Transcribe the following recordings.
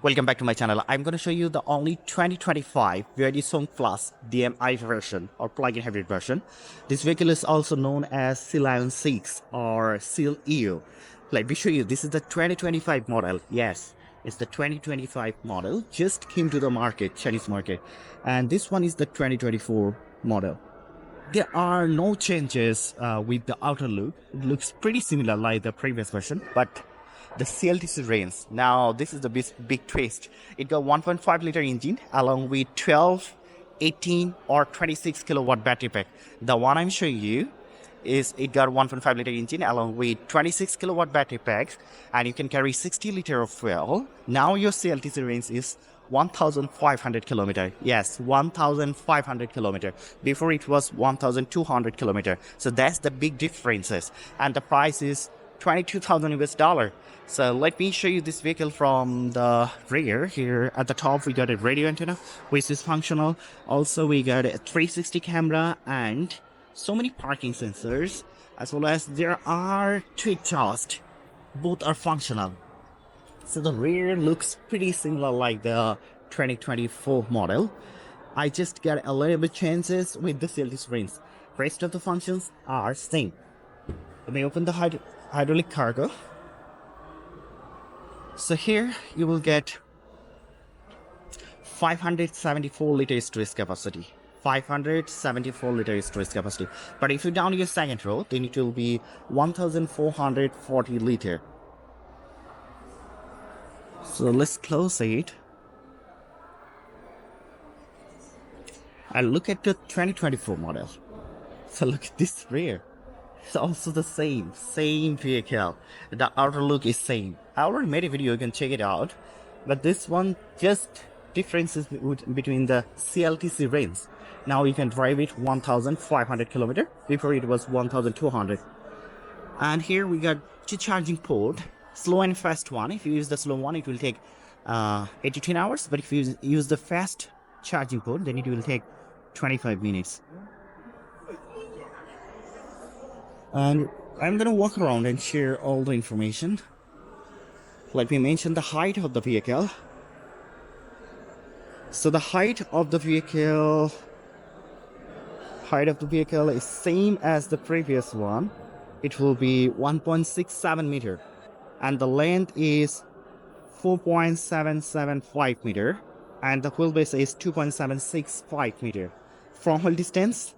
Welcome back to my channel. I'm going to show you the only 2025 BYD Song Plus DMI version or plug-in hybrid version. This vehicle is also known as Sealion 6 or Sealion. Let me show you. This is the 2025 model. Yes, it's the 2025 model. Just came to the market, Chinese market. And this one is the 2024 model. There are no changes with the outer look. It looks pretty similar like the previous version, but the CLTC range. Now, this is the big twist. It got 1.5 liter engine along with 12, 18 or 26 kilowatt battery pack. The one I'm showing you is it got 1.5 liter engine along with 26 kilowatt battery packs, and you can carry 60 liter of fuel. Now your CLTC range is 1,500 kilometer. Yes, 1,500 kilometer. Before it was 1,200 kilometer. So that's the big differences. And the price is 22,000 US dollar. So let me show you this vehicle from the rear. Here at the top we got a radio antenna which is functional. Also we got a 360 camera and so many parking sensors, as well as there are two exhaust. Both are functional. So the rear looks pretty similar like the 2024 model. I just got a little bit changes with the CLTC range. Rest of the functions are same. Let me open the hydraulic cargo. So here you will get 574 liter storage capacity. 574 liter storage capacity. But if you down your second row, then it will be 1,440 liter. So let's close it. And look at the 2024 model. So look at this rear. It's also the same vehicle. The outer look is same. I already made a video, you can check it out. But this one just differences between the CLTC range. Now you can drive it 1,500 kilometer. Before it was 1,200. And here we got two charging port. Slow and fast one. If you use the slow one, it will take 8 to 10 hours. But if you use the fast charging port, then it will take 25 minutes. And I'm gonna walk around and share all the information. Let me mention the height of the vehicle. So the height of the vehicle is same as the previous one. It will be 1.67 meter, and the length is 4.775 meter, and the wheelbase is 2.765 meter. Front wheel distance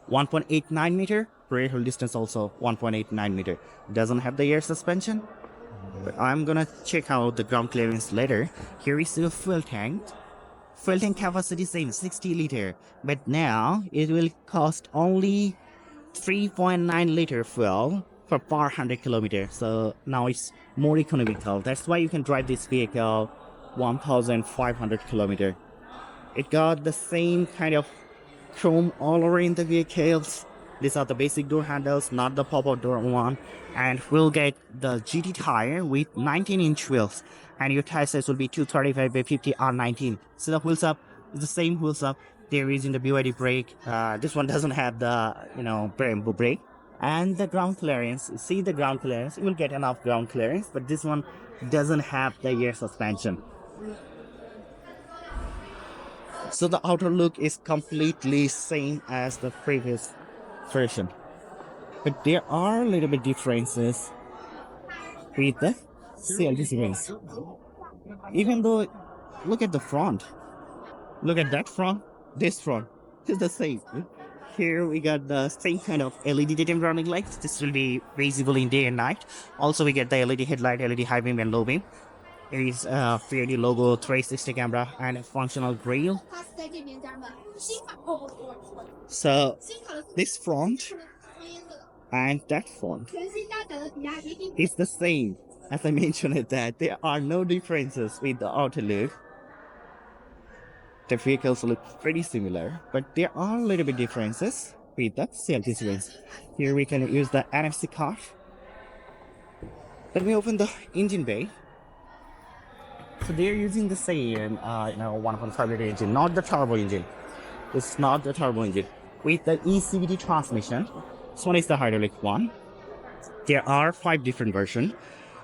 1.89 meter. Rear wheel distance also 1.89 meter. Doesn't have the air suspension, but I'm gonna check out the ground clearance later. Here is the fuel tank. Fuel tank capacity same 60 liter, but now it will cost only 3.9 liter fuel per 100 kilometer. So now it's more economical. That's why you can drive this vehicle 1,500 kilometer. It got the same kind of chrome all around the vehicles. These are the basic door handles, not the pop-out door one. And we'll get the GT tire with 19-inch wheels. And your tire size will be 235 by 50 R19. So the wheels up is the same wheels up they're using the BYD brake. This one doesn't have the Brembo brake. And the ground clearance, see the ground clearance, you will get enough ground clearance, but this one doesn't have the air suspension. So the outer look is completely same as the previous version, but there are a little bit differences with the CLTC range. Even though, look at the front, look at that front, this front is the same. Here we got the same kind of LED daytime running lights. This will be visible in day and night. Also we get the LED headlight, LED high beam and low beam. Here is a BYD logo, 360 camera and a functional grille. So this front and that front is the same. As I mentioned that there are no differences with the outer look. The vehicles look pretty similar, but there are a little bit differences with the CLTC range. Here we can use the NFC card. Let me open the engine bay. So they're using the same 1.5 liter engine, not the turbo engine. It's not the turbo engine. With the ECVT transmission. This one is the hydraulic one. There are 5 different versions.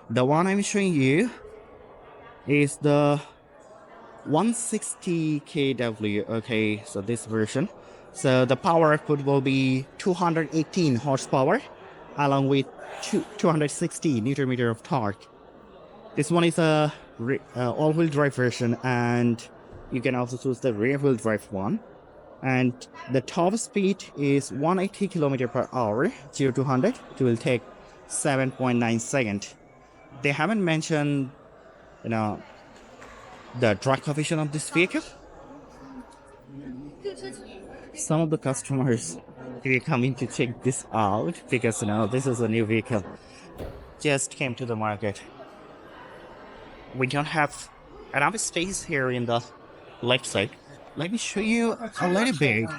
The one I'm showing you is the 160 kW. Okay, so this version. So the power output will be 218 horsepower along with 260 Newton meter of torque. This one is a all-wheel drive version, and you can also choose the rear-wheel drive one. And the top speed is 180 km per hour, 0 to 100. It will take 7.9 seconds. They haven't mentioned, you know, the drag coefficient of this vehicle. Some of the customers are coming to check this out because, this is a new vehicle. Just came to the market. We don't have enough space here in the left side. Let me show you a little bit.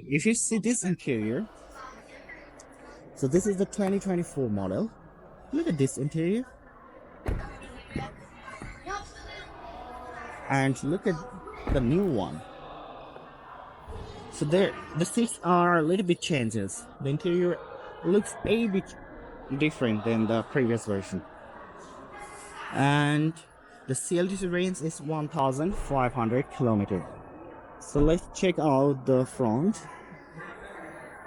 If you see this interior, so this is the 2024 model. Look at this interior. And look at the new one. So the seats are a little bit changes. The interior looks a bit different than the previous version. And the CLTC range is 1,500 kilometers. So let's check out the front.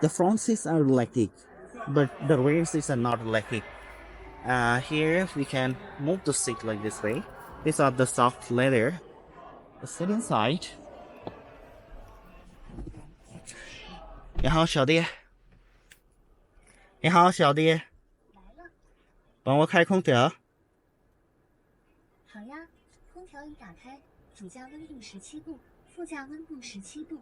The front seats are electric, but the rear seats are not electric. Here we can move the seat like this way. These are the soft leather. Let's sit inside. 你好，小弟。你好，小弟。帮我开空调。好呀，空调已打开，主驾温度17度，副驾温度17度。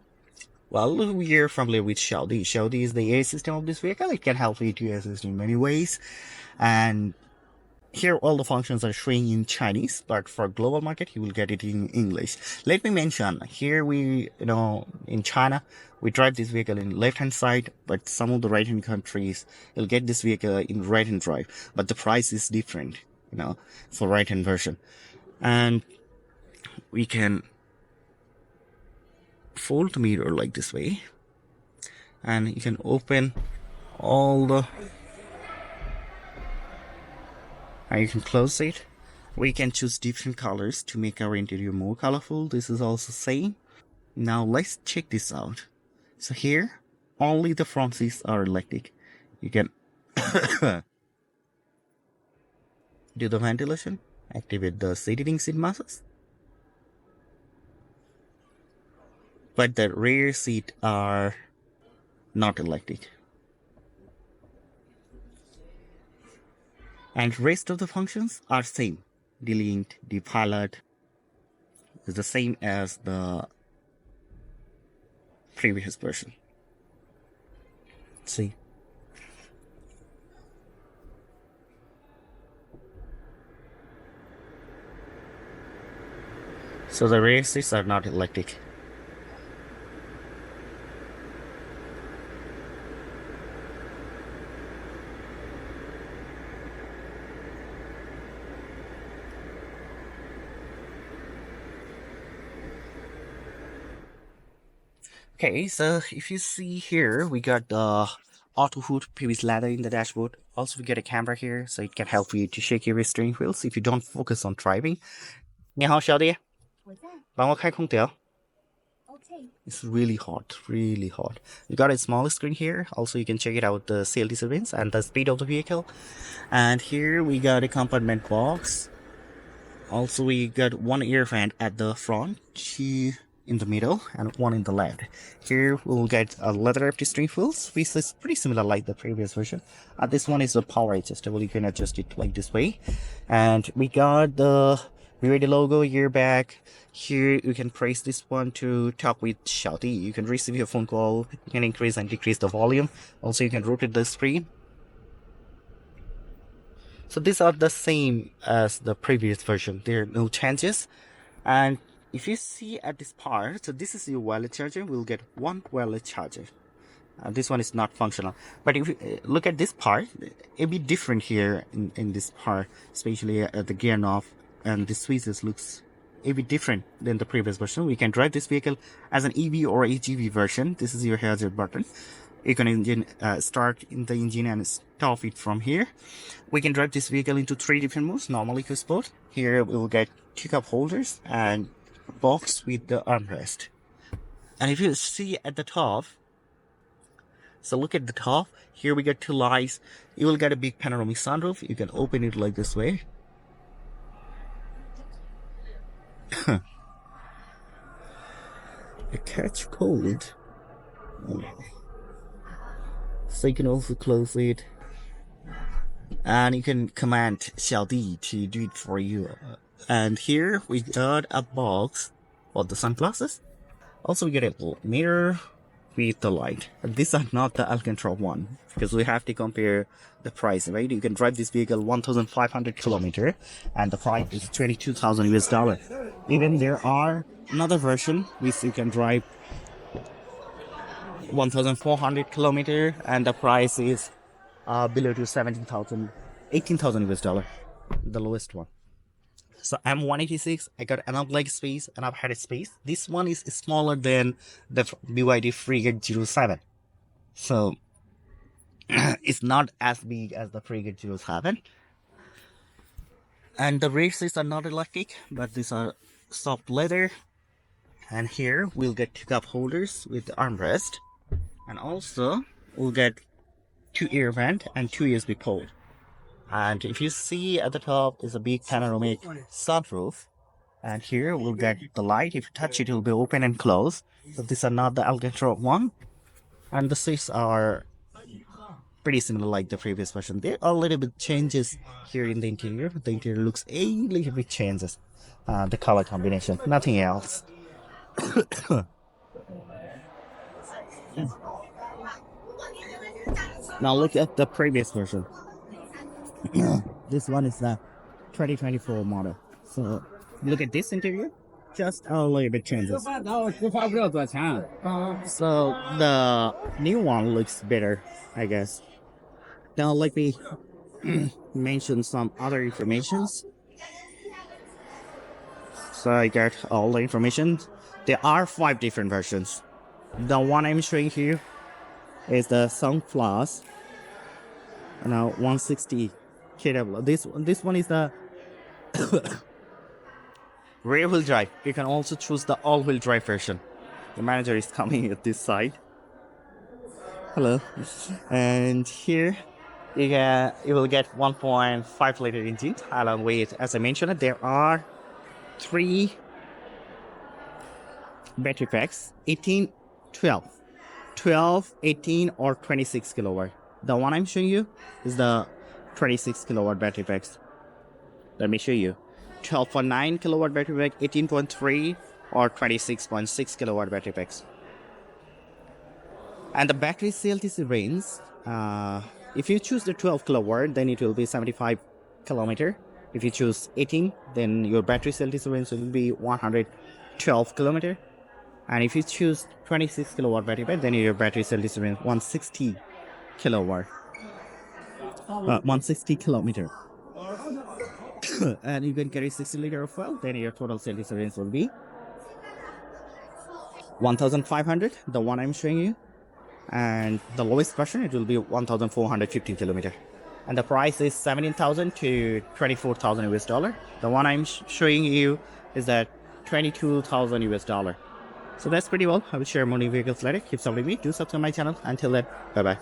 Well, we're familiar with Xiaodi. Xiaodi is the air system of this vehicle. It can help you to assist in many ways. And here all the functions are showing in Chinese, but for global market, you will get it in English. Let me mention, here in China, we drive this vehicle in left-hand side, but some of the right-hand countries will get this vehicle in right-hand drive. But the price is different, for right-hand version. And we can fold the mirror like this way. And you can open all the... And you can close it. We can choose different colors to make our interior more colorful. This is also same. Now let's check this out. So here, only the front seats are electric. You can do the ventilation, activate the heating seat masses. But the rear seat are not electric. And rest of the functions are same. Delete, depilot is the same as the previous version. See. So the rear seats are not electric. Okay, so if you see here, we got the auto hood PVC leather in the dashboard. Also, we get a camera here, so it can help you to shake your steering wheels if you don't focus on driving. 你好，小弟。帮我开空调。Okay. It's really hot, really hot. You got a small screen here. Also, you can check it out the CLT surveillance and the speed of the vehicle. And here we got a compartment box. Also, we got one air vent at the front, two in the middle, and one in the left. Here we'll get a leather wrapped steering wheels, which is pretty similar like the previous version. This one is a power adjustable. You can adjust it like this way. And we got the BYD logo here back. Here you can press this one to talk with Xiaodi. You can receive your phone call. You can increase and decrease the volume. Also, you can rotate the screen. So these are the same as the previous version. There are no changes. And if you see at this part, so this is your wireless charger. We'll get one wireless charger. This one is not functional. But if you look at this part, it'll be different here in this part, especially at the gear knob. And the switches looks a bit different than the previous version. We can drive this vehicle as an EV or HEV version. This is your hazard button. You can start in the engine and stop it from here. We can drive this vehicle into 3 different modes. Normally to sport. Here we will get 2 cup holders and box with the armrest. And if you see at the top, so look at the top. Here we get 2 lights. You will get a big panoramic sunroof. You can open it like this way. It catch cold. So you can also close it. And you can command Xiaodi to do it for you. And here we got a box for the sunglasses. Also we get a little mirror with the light. These are not the Alcantara one, because we have to compare the price, right? You can drive this vehicle 1,500 kilometer and the price is 22,000 US dollar. Even there are another version which you can drive 1,400 kilometer and the price is below to 17,000, 18,000 US dollar, the lowest one. So I'm 186. I got enough leg space, enough head space. This one is smaller than the BYD Frigate 07. So it's not as big as the Frigate 07. And the rear seats are not electric, but these are soft leather. And here we'll get 2 cup holders with the armrest. And also we'll get 2 air vent and 2 USB port. And if you see at the top is a big panoramic sunroof. And here we'll get the light. If you touch it, it will be open and close. So these are not the Alcantara one. And the seats are pretty similar like the previous version. There are a little bit changes here in the interior. The interior looks a little bit changes. The color combination, nothing else. Now look at the previous version. This one is the 2024 model. So look at this interior, just a little bit changes. So the new one looks better, I guess. Now let me mention some other informations. So I got all the information. There are 5 different versions. The one I'm showing here is the Sound Plus. Now 160 kW. This one is the rear wheel drive. You can also choose the all wheel drive version. The manager is coming at this side. Hello. And here you will get 1.5 liter engine along with, as I mentioned, there are 3 battery packs: 18, 12, 18 or 26 kilowatt. The one I'm showing you is the 26 kilowatt battery packs. Let me show you. 12.9 kilowatt battery pack, 18.3 or 26.6 kilowatt battery packs. And the battery CLTC range, if you choose the 12 kilowatt, then it will be 75 kilometer. If you choose 18, then your battery CLTC range will be 112 kilometer. And if you choose 26 kilowatt battery pack, then your battery CLTC range 160 kilowatt. 160 kilometer. And you can carry 60 liter of fuel, then your total CLTC range will be 1,500, the one I'm showing you. And the lowest version, it will be 1,450 kilometer. And the price is 17,000 to 24,000 US dollar. The one I'm showing you is at 22,000 US dollar. So that's pretty well. I will share more new vehicles later. Keep supporting me. Do subscribe to my channel. Until then, bye bye.